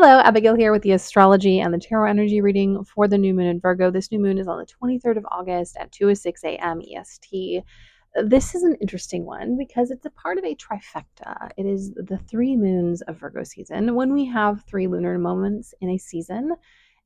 Hello, Abigail here with the astrology and the tarot energy reading for the new moon in Virgo. This new moon is on the 23rd of August at 2:06 a.m. EST. This is an interesting one because it's a part of a trifecta. It is the three moons of Virgo season. When we have three lunar moments in a season,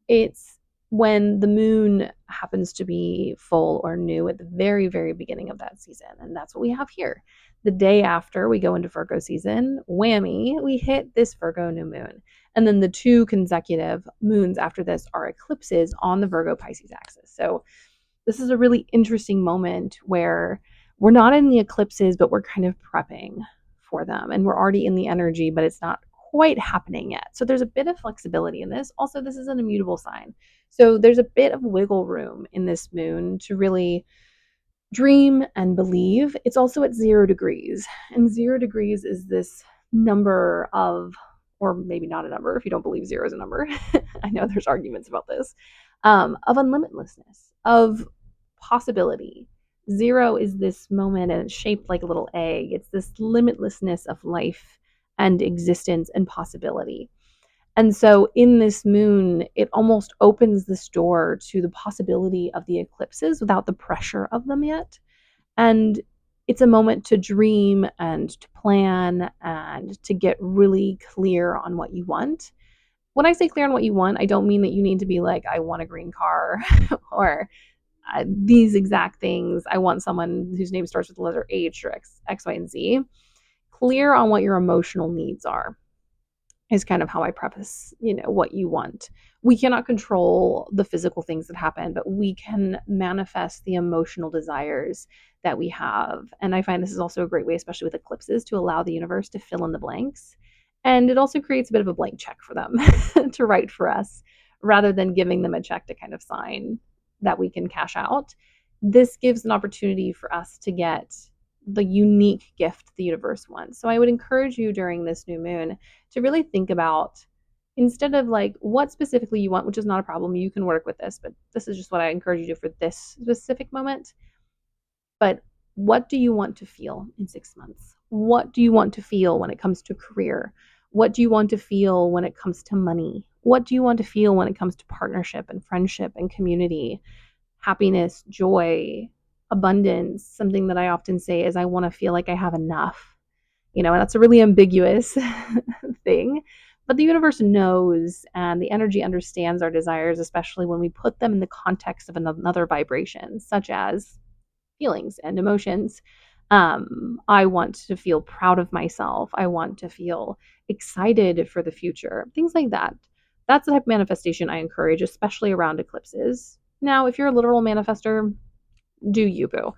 it's when the moon happens to be full or new at the very, very beginning of that season. And that's what we have here. The day after we go into Virgo season, whammy, we hit this Virgo new moon. And then the two consecutive moons after this are eclipses on the Virgo Pisces axis. So this is a really interesting moment where we're not in the eclipses, but we're kind of prepping for them. And we're already in the energy, but it's not quite happening yet. So there's a bit of flexibility in this. Also, this is an immutable sign. So there's a bit of wiggle room in this moon to really dream and believe. It's also at 0 degrees. And 0 degrees is this number of, or maybe not a number if you don't believe 0 is a number. I know there's arguments about this, of unlimitlessness, of possibility. 0 is this moment and it's shaped like a little egg. It's this limitlessness of life and existence and possibility. And so in this moon, it almost opens this door to the possibility of the eclipses without the pressure of them yet. And it's a moment to dream and to plan and to get really clear on what you want. When I say clear on what you want, I don't mean that you need to be like, I want a green car or these exact things. I want someone whose name starts with the letter H or X, Y, and Z. Clear on what your emotional needs are is kind of how I preface, what you want. We cannot control the physical things that happen, but we can manifest the emotional desires that we have. And I find this is also a great way, especially with eclipses, to allow the universe to fill in the blanks. And it also creates a bit of a blank check for them to write for us rather than giving them a check to kind of sign that we can cash out. This gives an opportunity for us to get the unique gift the universe wants. So I would encourage you during this new moon to really think about, instead of like what specifically you want, which is not a problem, you can work with this, but this is just what I encourage you to do for this specific moment. But what do you want to feel in 6 months? What do you want to feel when it comes to career? What do you want to feel when it comes to money? What do you want to feel when it comes to partnership and friendship and community, happiness, joy, abundance? Something that I often say is I want to feel like I have enough. And that's a really ambiguous thing, but the universe knows and the energy understands our desires, especially when we put them in the context of another vibration, such as feelings and emotions. I want to feel proud of myself. I want to feel excited for the future, things like that. That's the type of manifestation I encourage, especially around eclipses. Now, if you're a literal manifester, do you, boo.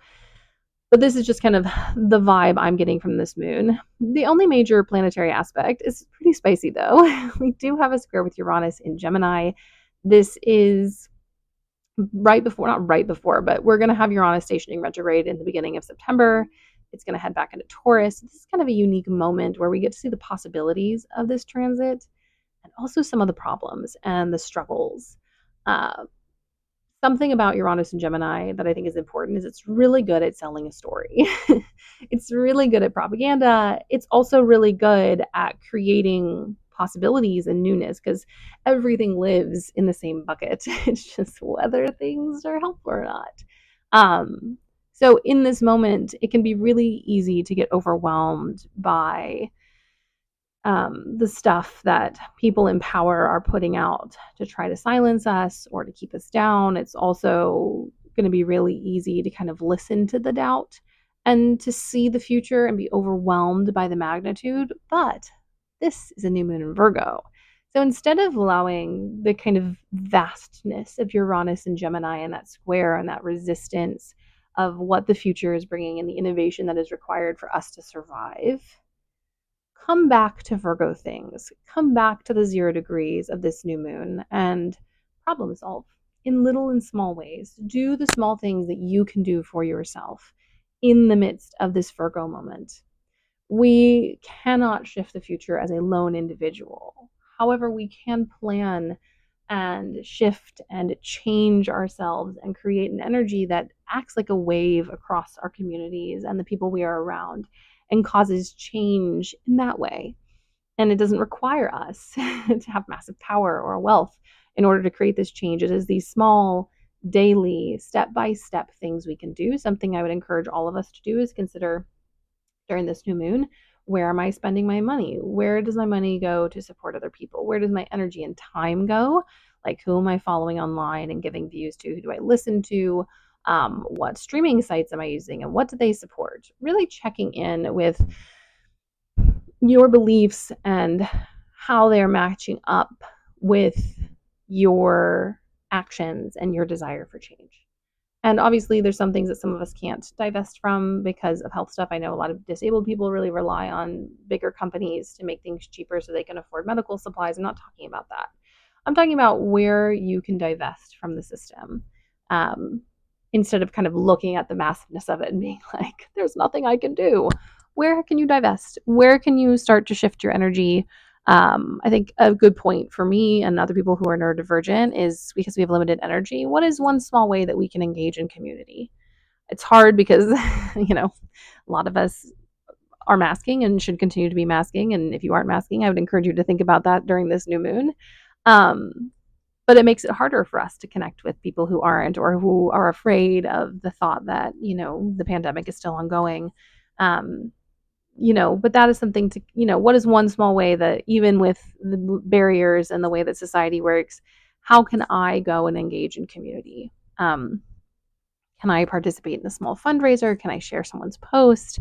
But this is just kind of the vibe I'm getting from this moon. The only major planetary aspect is pretty spicy, though. We do have a square with Uranus in Gemini. This is not right before, but we're going to have Uranus stationing retrograde in the beginning of September. It's going to head back into Taurus. This is kind of a unique moment where we get to see the possibilities of this transit and also some of the problems and the struggles. Something about Uranus and Gemini that I think is important is it's really good at selling a story. It's really good at propaganda. It's also really good at creating possibilities and newness because everything lives in the same bucket. It's just whether things are helpful or not. So in this moment, it can be really easy to get overwhelmed by the stuff that people in power are putting out to try to silence us or to keep us down. It's also going to be really easy to kind of listen to the doubt and to see the future and be overwhelmed by the magnitude. But this is a new moon in Virgo. So instead of allowing the kind of vastness of Uranus and Gemini and that square and that resistance of what the future is bringing and the innovation that is required for us to survive, come back to Virgo things. Come back to the 0 degrees of this new moon and problem solve in little and small ways. Do the small things that you can do for yourself in the midst of this Virgo moment. We cannot shift the future as a lone individual. However, we can plan and shift and change ourselves and create an energy that acts like a wave across our communities and the people we are around and causes change in that way. And it doesn't require us to have massive power or wealth in order to create this change. It is these small, daily, step by step things we can do. Something I would encourage all of us to do is consider during this new moon, where am I spending my money? Where does my money go to support other people? Where does my energy and time go? Like, who am I following online and giving views to? Who do I listen to? What streaming sites am I using and what do they support? Really checking in with your beliefs and how they're matching up with your actions and your desire for change. And obviously, there's some things that some of us can't divest from because of health stuff. I know a lot of disabled people really rely on bigger companies to make things cheaper so they can afford medical supplies. I'm not talking about that. I'm talking about where you can divest from the system, um, instead of kind of looking at the massiveness of it and being like, there's nothing I can do. Where can you divest? Where can you start to shift your energy? I think a good point for me and other people who are neurodivergent is because we have limited energy. What is one small way that we can engage in community? It's hard because, a lot of us are masking and should continue to be masking. And if you aren't masking, I would encourage you to think about that during this new moon. Um, but it makes it harder for us to connect with people who aren't or who are afraid of the thought that, the pandemic is still ongoing. Um, but that is something to, what is one small way that even with the barriers and the way that society works, how can I go and engage in community? Can I participate in a small fundraiser? Can I share someone's post?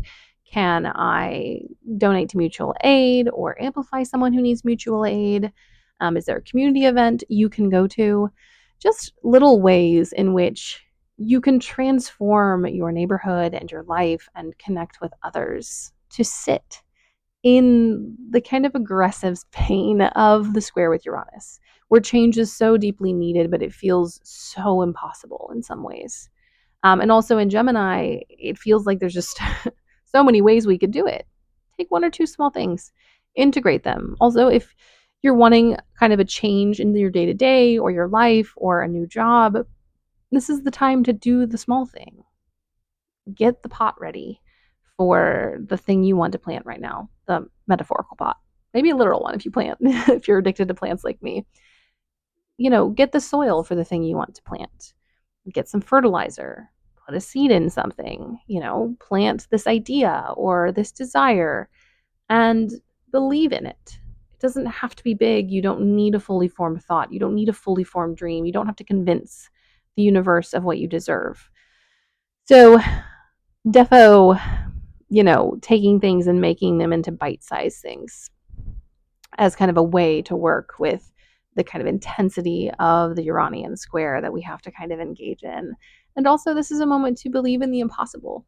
Can I donate to mutual aid or amplify someone who needs mutual aid? Is there a community event you can go to? Just little ways in which you can transform your neighborhood and your life and connect with others to sit in the kind of aggressive pain of the square with Uranus, where change is so deeply needed, but it feels so impossible in some ways. And also in Gemini, it feels like there's just so many ways we could do it. Take one or two small things, integrate them. Also, if you're wanting kind of a change in your day to day or your life or a new job, this is the time to do the small thing. Get the pot ready for the thing you want to plant right now, the metaphorical pot. Maybe a literal one if you plant, if you're addicted to plants like me. Get the soil for the thing you want to plant. Get some fertilizer, put a seed in something, plant this idea or this desire and believe in it. It doesn't have to be big. You don't need a fully formed thought. You don't need a fully formed dream. You don't have to convince the universe of what you deserve. So, defo, taking things and making them into bite-sized things as kind of a way to work with the kind of intensity of the Uranian square that we have to kind of engage in. And also, this is a moment to believe in the impossible.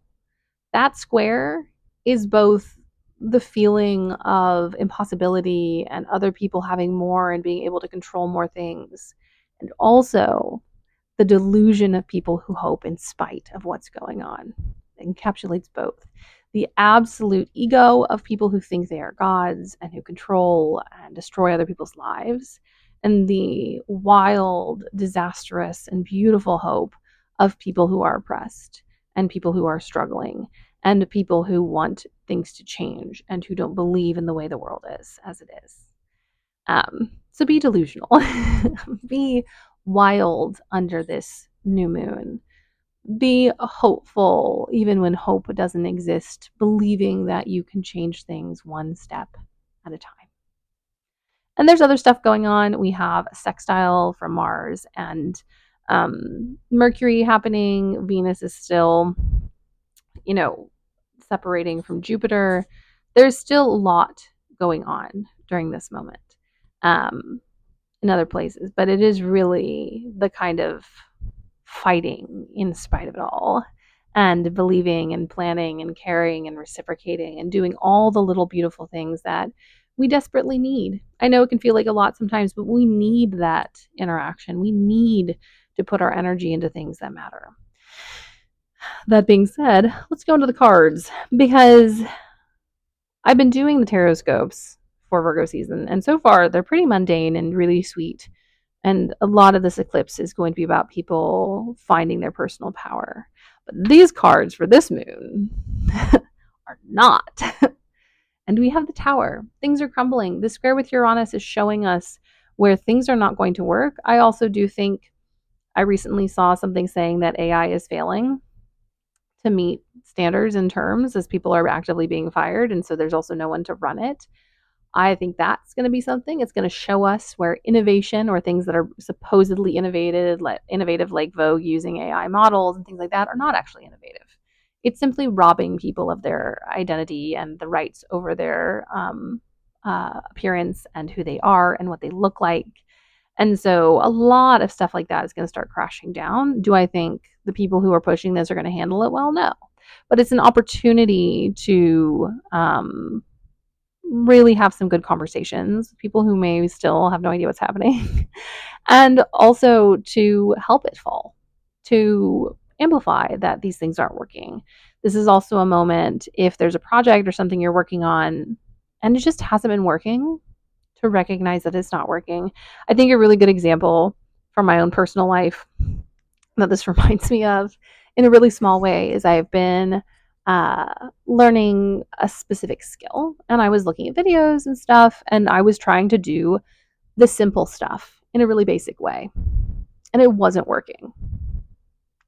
That square is both the feeling of impossibility and other people having more and being able to control more things, and also the delusion of people who hope in spite of what's going on. It encapsulates both. The absolute ego of people who think they are gods and who control and destroy other people's lives, and the wild, disastrous, and beautiful hope of people who are oppressed and people who are struggling and people who want things to change and who don't believe in the way the world is as it is. So be delusional. Be wild under this new moon. Be hopeful even when hope doesn't exist, believing that you can change things one step at a time. And there's other stuff going on. We have a sextile from Mars and Mercury happening. Venus is still, separating from Jupiter. There's still a lot going on during this moment in other places, but it is really the kind of fighting in spite of it all and believing and planning and caring and reciprocating and doing all the little beautiful things that we desperately need. I know it can feel like a lot sometimes, but we need that interaction. We need to put our energy into things that matter. That being said, let's go into the cards because I've been doing the tarot scopes for Virgo season, and so far they're pretty mundane and really sweet. And a lot of this eclipse is going to be about people finding their personal power. But these cards for this moon are not. And we have the Tower. Things are crumbling. The square with Uranus is showing us where things are not going to work. I also do think I recently saw something saying that AI is failing to meet standards and terms as people are actively being fired. And so there's also no one to run it. I think that's going to be something. It's going to show us where innovation or things that are supposedly innovative like Vogue using AI models and things like that, are not actually innovative. It's simply robbing people of their identity and the rights over their appearance and who they are and what they look like. And so a lot of stuff like that is going to start crashing down. Do I think the people who are pushing this are going to handle it well? No. But it's an opportunity to really have some good conversations, people who may still have no idea what's happening, and also to help it fall, to amplify that these things aren't working. This is also a moment, if there's a project or something you're working on and it just hasn't been working, to recognize that it's not working. I think a really good example from my own personal life that this reminds me of in a really small way is I've been learning a specific skill, and I was looking at videos and stuff, and I was trying to do the simple stuff in a really basic way, and it wasn't working.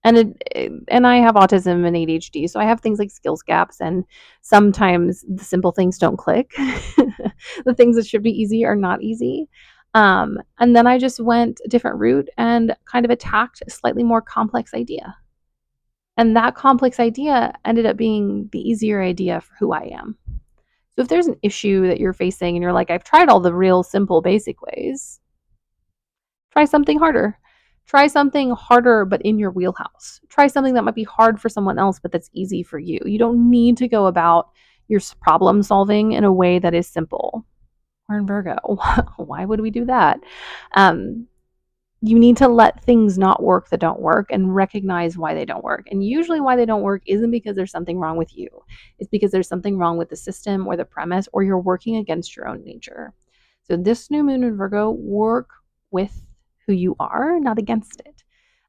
And I have autism and ADHD, so I have things like skills gaps, and sometimes the simple things don't click. The things that should be easy are not easy. And then I just went a different route and kind of attacked a slightly more complex idea. And that complex idea ended up being the easier idea for who I am. So if there's an issue that you're facing and you're like, I've tried all the real simple basic ways, try something harder. Try something harder, but in your wheelhouse. Try something that might be hard for someone else, but that's easy for you. You don't need to go about your problem solving in a way that is simple. We're in Virgo. Why would we do that? You need to let things not work that don't work and recognize why they don't work. And usually, why they don't work isn't because there's something wrong with you, it's because there's something wrong with the system or the premise, or you're working against your own nature. So, this new moon in Virgo, work with who you are, not against it.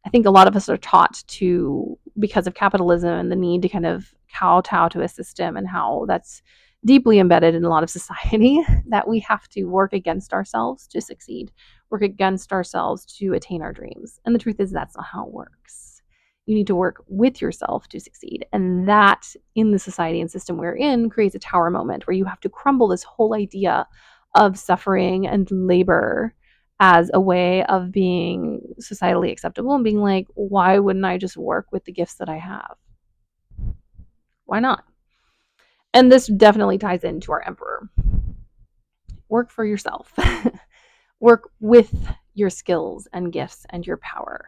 I think a lot of us are taught to, because of capitalism and the need to kind of kowtow to a system and how that's deeply embedded in a lot of society, that we have to work against ourselves to succeed, work against ourselves to attain our dreams. And the truth is, that's not how it works. You need to work with yourself to succeed. And that, in the society and system we're in, creates a tower moment where you have to crumble this whole idea of suffering and labor as a way of being societally acceptable and being like, why wouldn't I just work with the gifts that I have? Why not? And this definitely ties into our emperor. Work for yourself. Work with your skills and gifts and your power.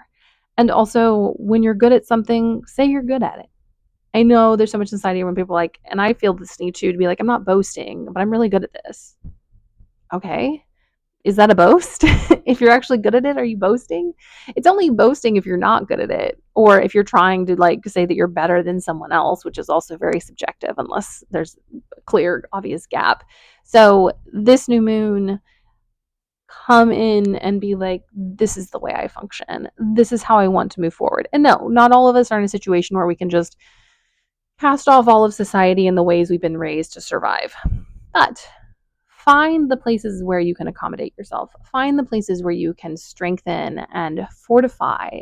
And also, when you're good at something, say you're good at it. I know there's so much in society when people are like, and I feel this need to be like, I'm not boasting, but I'm really good at this. Okay. Is that a boast? If you're actually good at it, are you boasting? It's only boasting if you're not good at it, or if you're trying to like say that you're better than someone else, which is also very subjective unless there's a clear, obvious gap. So this new moon, come in and be like, this is the way I function. This is how I want to move forward. And no, not all of us are in a situation where we can just cast off all of society and the ways we've been raised to survive. But find the places where you can accommodate yourself. Find the places where you can strengthen and fortify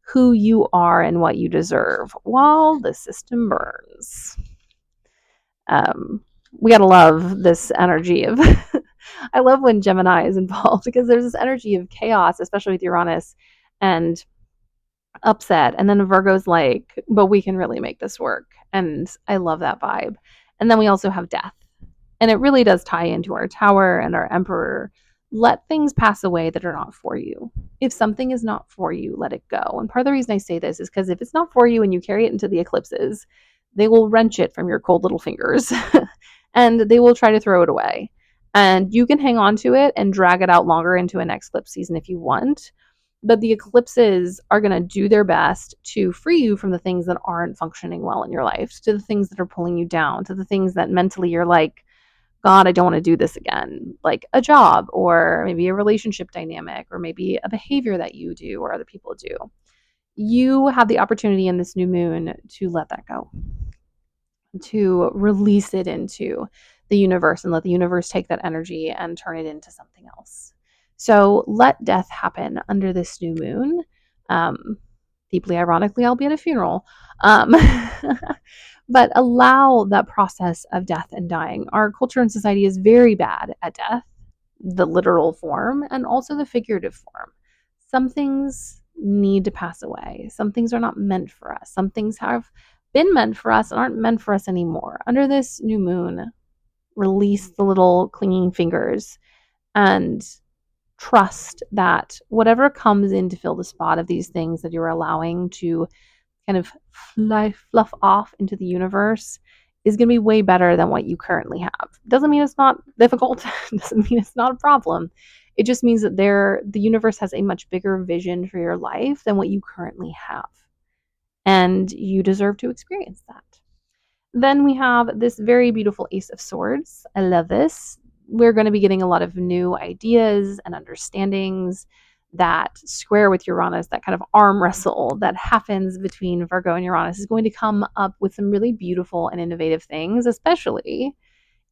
who you are and what you deserve while the system burns. We gotta love this energy of I love when Gemini is involved, because there's this energy of chaos, especially with Uranus, and upset. And then Virgo's like, but we can really make this work. And I love that vibe. And then we also have death. And it really does tie into our tower and our emperor. Let things pass away that are not for you. If something is not for you, let it go. And part of the reason I say this is because if it's not for you and you carry it into the eclipses, they will wrench it from your cold little fingers and they will try to throw it away. And you can hang on to it and drag it out longer into a next eclipse season if you want. But the eclipses are going to do their best to free you from the things that aren't functioning well in your life, to the things that are pulling you down, to the things that mentally you're like, God, I don't want to do this again, like a job or maybe a relationship dynamic or maybe a behavior that you do or other people do. You have the opportunity in this new moon to let that go, to release it into the universe and let the universe take that energy and turn it into something else. So let death happen under this new moon. Um, Deeply ironically, I'll be at a funeral. Um, but allow that process of death and dying. Our culture and society is very bad at death, the literal form, and also the figurative form. Some things need to pass away. Some things are not meant for us. Some things have been meant for us and aren't meant for us anymore. Under this new moon, release the little clinging fingers and trust that whatever comes in to fill the spot of these things that you're allowing to kind of fluff off into the universe is going to be way better than what you currently have. Doesn't mean it's not difficult. Doesn't mean it's not a problem. It just means that the universe has a much bigger vision for your life than what you currently have. And you deserve to experience that. Then we have this very beautiful Ace of Swords. I love this. We're going to be getting a lot of new ideas and understandings that square with Uranus, that kind of arm wrestle that happens between Virgo and Uranus is going to come up with some really beautiful and innovative things, especially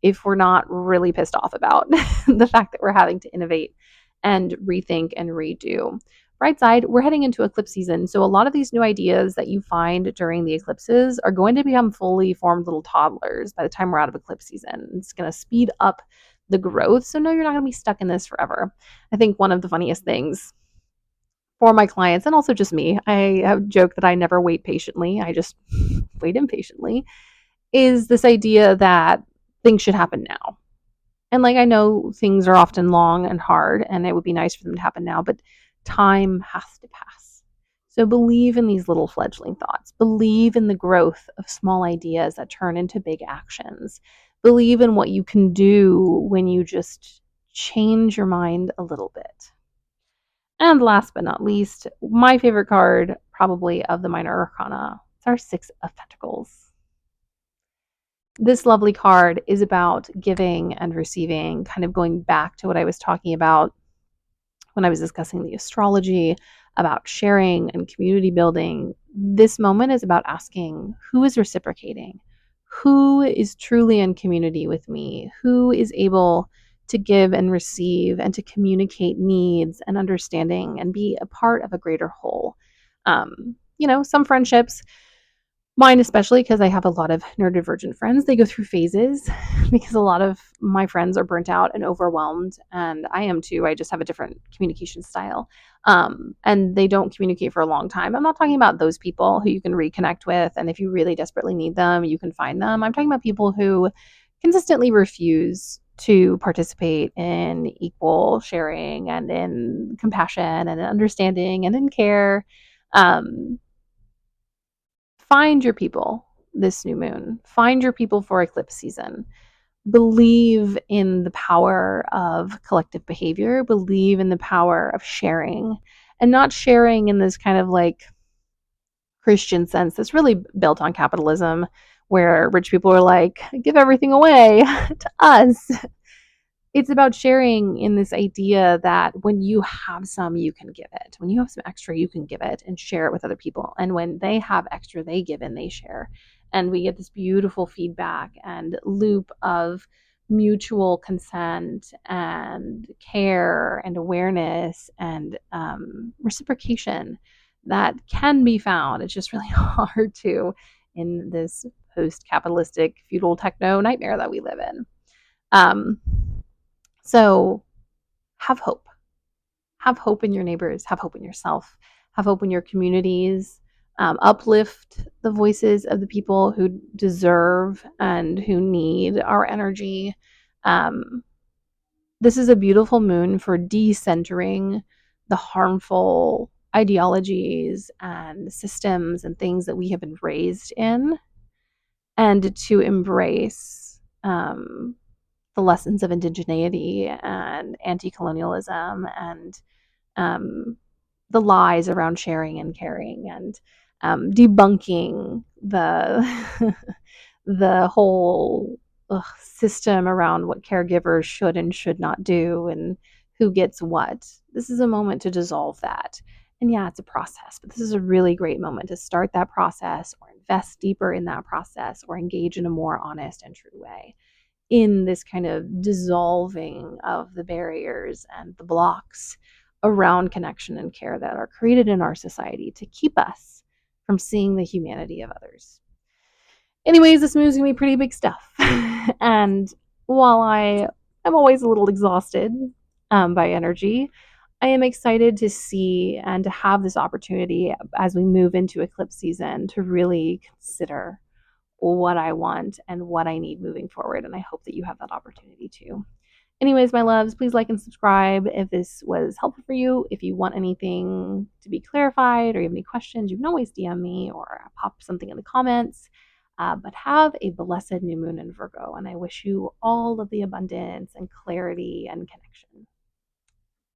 if we're not really pissed off about the fact that we're having to innovate and rethink and redo. Bright side, we're heading into eclipse season. So a lot of these new ideas that you find during the eclipses are going to become fully formed little toddlers by the time we're out of eclipse season. It's going to speed up the growth. So no, you're not going to be stuck in this forever. I think one of the funniest things for my clients and also just me, I have joked that I never wait patiently. I just wait impatiently, is this idea that things should happen now. And like I know things are often long and hard and it would be nice for them to happen now, but time has to pass. So believe in these little fledgling thoughts. Believe in the growth of small ideas that turn into big actions. Believe in what you can do when you just change your mind a little bit. And last but not least, my favorite card probably of the minor arcana, it's our Six of Pentacles. This lovely card is about giving and receiving, kind of going back to what I was talking about when I was discussing the astrology, about sharing and community building. This moment is about asking who is reciprocating, who is truly in community with me, who is able to give and receive and to communicate needs and understanding and be a part of a greater whole. Some friendships, mine especially, because I have a lot of neurodivergent friends, they go through phases because a lot of my friends are burnt out and overwhelmed, and I am too. I just have a different communication style. And they don't communicate for a long time. I'm not talking about those people who you can reconnect with, and if you really desperately need them, you can find them. I'm talking about people who consistently refuse to participate in equal sharing and in compassion and in understanding and in care. Um, Find your people this new moon. Find your people for eclipse season. Believe in the power of collective behavior. Believe in the power of sharing, and not sharing in this kind of like Christian sense that's really built on capitalism, where rich people are like, give everything away to us. It's about sharing in this idea that when you have some, you can give it. When you have some extra, you can give it and share it with other people. And when they have extra, they give and they share. And we get this beautiful feedback and loop of mutual consent and care and awareness and reciprocation that can be found. It's just really hard to in this post-capitalistic feudal techno nightmare that we live in. So have hope. Have hope in your neighbors. Have hope in yourself. Have hope in your communities. Uplift the voices of the people who deserve and who need our energy. This is a beautiful moon for decentering the harmful ideologies and systems and things that we have been raised in, and to embrace the lessons of indigeneity and anti-colonialism and the lies around sharing and caring and debunking the the whole system around what caregivers should and should not do and who gets what. This is a moment to dissolve that. And yeah, it's a process, but this is a really great moment to start that process or invest deeper in that process or engage in a more honest and true way. in this kind of dissolving of the barriers and the blocks around connection and care that are created in our society to keep us from seeing the humanity of others. Anyways, this movie's gonna be pretty big stuff. And while I am always a little exhausted by energy, I am excited to see and to have this opportunity as we move into eclipse season to really consider what I want and what I need moving forward. And I hope that you have that opportunity too. Anyways, my loves, please like and subscribe if this was helpful for you. If you want anything to be clarified or you have any questions, you can always DM me or pop something in the comments. But have a blessed new moon in Virgo, and I wish you all of the abundance and clarity and connection.